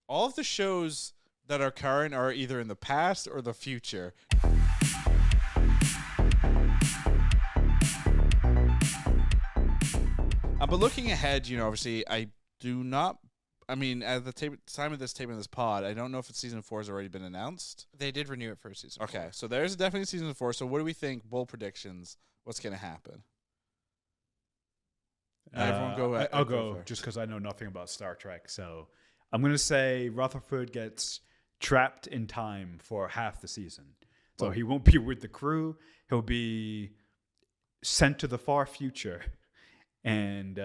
All of the shows that are current are either in the past or the future. But looking ahead, obviously, I do not. I mean, at the time of this taping of this pod, I don't know if season 4 has already been announced. They did renew it for season 4. Okay, so there's definitely season 4. So what do we think? Bold predictions. What's going to happen? Everyone go. I'll go just because I know nothing about Star Trek. So I'm going to say Rutherford gets trapped in time for half the season. So he won't be with the crew. He'll be sent to the far future. And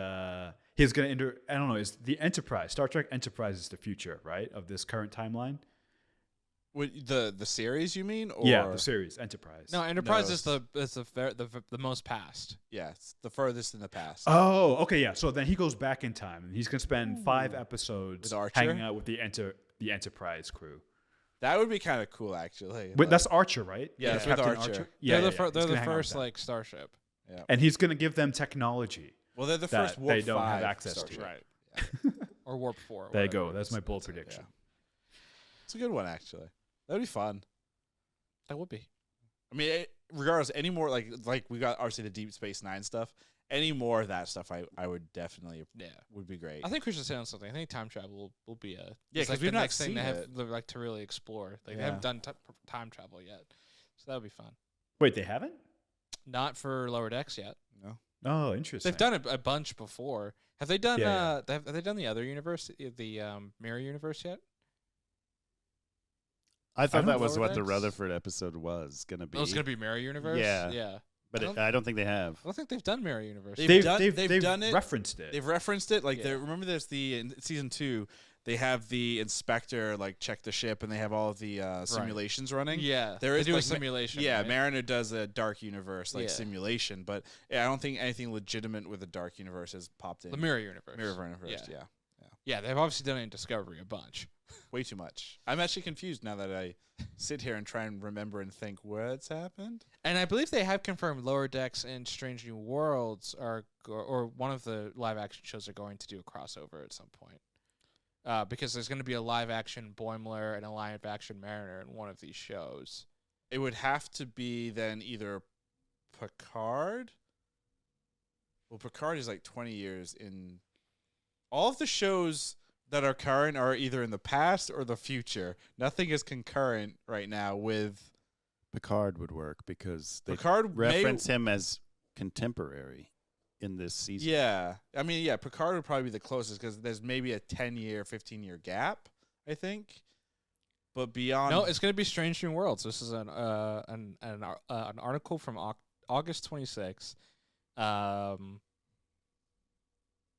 he's going to enter. I don't know. Is the Enterprise, Star Trek Enterprise, is the future, right, of this current timeline? The series, you mean? Or? Yeah, the series Enterprise. No, Enterprise is the most past. Yeah, it's the furthest in the past. Oh, okay, yeah. So then he goes back in time, and he's going to spend 5 episodes With Archer? hanging out with the Enterprise crew. That would be kind of cool, actually. But that's Archer, right? Yeah, it's Captain with Archer. Yeah, They're He's the gonna hang out first with them. starship. Yeah. And he's going to give them technology. Well, they're the that first Warp they don't 5 have access to. starship. Right. Yeah. Or Warp 4. There you whatever go. it That's is. my bold prediction. It's a good one, actually. That would be fun. That would be. I mean, regardless, any more like we got obviously the Deep Space Nine stuff. Any more of that stuff, I would definitely would be great. I think we should say on something. I think time travel will be a because like we've the not next thing seen they have it. like to really explore. Like they haven't done time travel yet, so that would be fun. Wait, they haven't? Not for Lower Decks yet. No. Oh, interesting. They've done a bunch before. Have they done? Yeah, Have they done the other universe, the Mirror Universe yet? I thought don't that was know. what the Rutherford episode was going to be. Oh, it's gonna be Mirror Universe. Yeah. Yeah. But I don't think they have. I don't think they've done Mirror Universe. They've They've done it. referenced it. They've referenced it. Like, Yeah. remember there's in season 2, they have the inspector check the ship, and they have all of the simulations running. Yeah, There they is do a like, simulation. Yeah, right? Mariner does a dark universe Yeah. simulation, but I don't think anything legitimate with a dark universe has popped in. The Mirror Universe. Mirror universe. Yeah. Yeah, they've obviously done it in Discovery a bunch. Way too much. I'm actually confused now that I sit here and try and remember and think what's happened. And I believe they have confirmed Lower Decks and Strange New Worlds or one of the live action shows are going to do a crossover at some point. Because there's going to be a live action Boimler and a live action Mariner in one of these shows. It would have to be then either Picard. Well, Picard is 20 years in. All of the shows that are current are either in the past or the future. Nothing is concurrent right now with. Picard would work because they Picard reference him as contemporary in this season. Yeah. I mean, Picard would probably be the closest because there's maybe a 10-year, 15-year gap, I think. But beyond. No, it's going to be Strange New Worlds. This is an article from August 26th.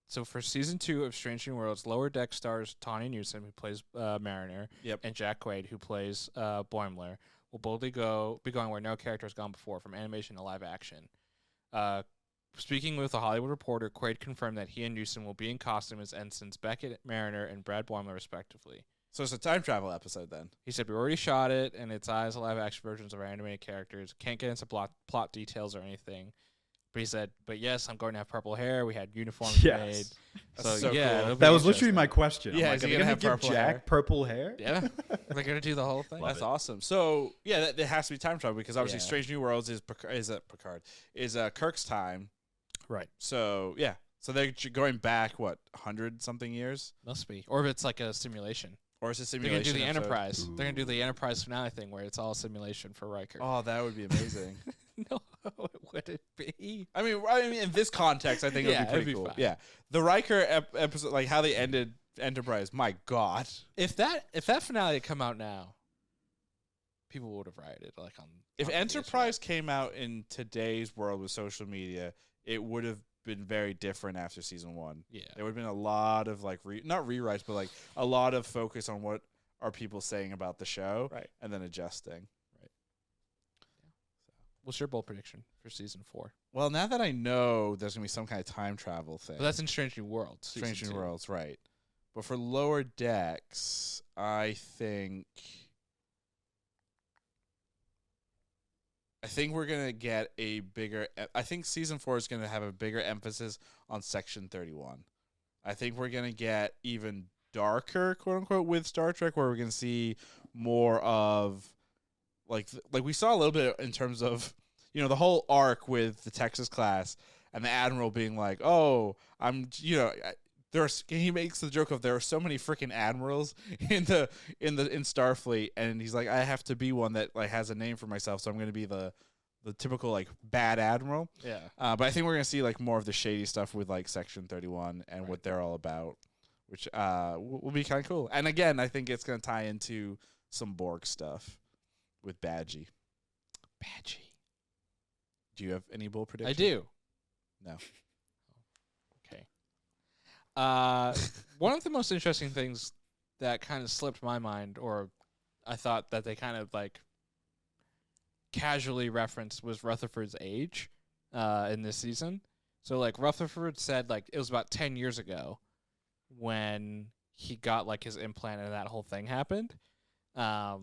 So for season 2 of Strange New Worlds, Lower Deck stars Tawny Newsom, who plays Mariner, and Jack Quaid, who plays Boimler, will boldly be going where no character has gone before, from animation to live action. Speaking with a Hollywood Reporter, Quaid confirmed that he and Newsom will be in costume as ensigns Beckett Mariner and Brad Boimler, respectively. So it's a time travel episode then. He said, we already shot it, and it's as live action versions of our animated characters. Can't get into plot details or anything. But he said, but yes, I'm going to have purple hair. We had uniforms made. So yeah, cool. That was literally my question. Yeah, I'm is like, he are gonna they have give purple Jack hair? purple hair? Yeah. They're going to do the whole thing. That's awesome. So, it has to be time travel because obviously Yeah. Strange New Worlds is Picard, is Kirk's time. Right. So, yeah. So they're going back, 100-something years? Must be. Or if it's like a simulation. Or is it They're simulation going to do the episode? Enterprise. They're going to do the Enterprise finale thing where it's all a simulation for Riker. Oh, that would be amazing. No, would it be? I mean, in this context, I think it would be pretty cool. fine. Yeah. The Riker episode, how they ended Enterprise, my God. If that finale had come out now, people would have rioted. If on the Enterprise came out in today's world with social media, it would have been very different after season 1. Yeah. There would have been a lot of not rewrites, but a lot of focus on what are people saying about the show, Right. and then adjusting. What's your bold prediction for season 4? Well, now that I know there's gonna be some kind of time travel thing, But that's in Strange New Worlds. Strange season New 2. Worlds, right? But for Lower Decks, I think we're gonna get a bigger. I think season 4 is gonna have a bigger emphasis on Section 31. I think we're gonna get even darker, quote unquote, with Star Trek, where we're gonna see more of like we saw a little bit in terms of the whole arc with the Texas class and the admiral being like, oh, I'm he makes the joke of there are so many freaking admirals in Starfleet, and he's like, I have to be one that like has a name for myself, so I'm going to be the typical like bad admiral. Yeah. But I think we're going to see like more of the shady stuff with like Section 31 and what they're all about, which will be kind of cool. And again, I think it's going to tie into some Borg stuff with Badgie. Do you have any bold predictions? I do. No. Okay. One of the most interesting things that kind of slipped my mind, or I thought that they kind of like casually referenced, was Rutherford's age in this season. So like Rutherford said like it was about 10 years ago when he got like his implant and that whole thing happened. Or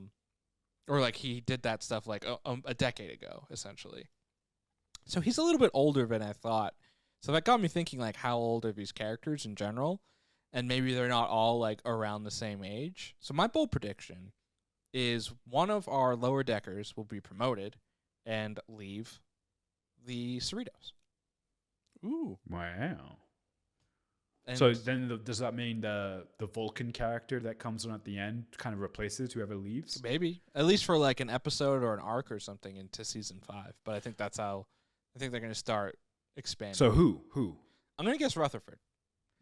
like he did that stuff like a decade ago, essentially. So he's a little bit older than I thought. So that got me thinking, like, how old are these characters in general? And maybe they're not all, like, around the same age. So my bold prediction is one of our lower deckers will be promoted and leave the Cerritos. Ooh. Wow. And So then does that mean the Vulcan character that comes on at the end kind of replaces whoever leaves? maybe. At least for, like, an episode or an arc or something into season 5. But I think that's how... I think they're going to start expanding. So who? I'm going to guess Rutherford.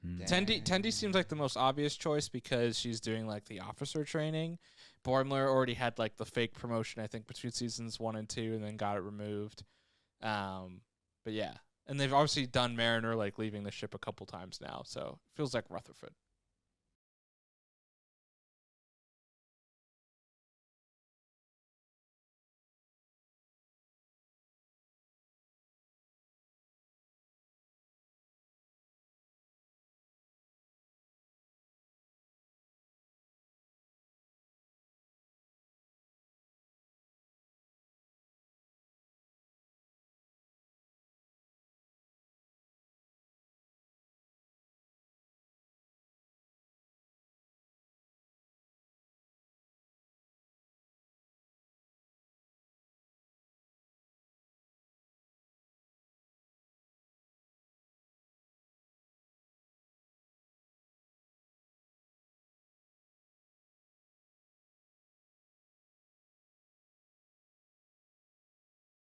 Hmm. Tendi seems like the most obvious choice because she's doing like the officer training. Boimler already had like the fake promotion, I think, between seasons 1 and 2, and then got it removed. But yeah, and they've obviously done Mariner like leaving the ship a couple times now, so it feels like Rutherford.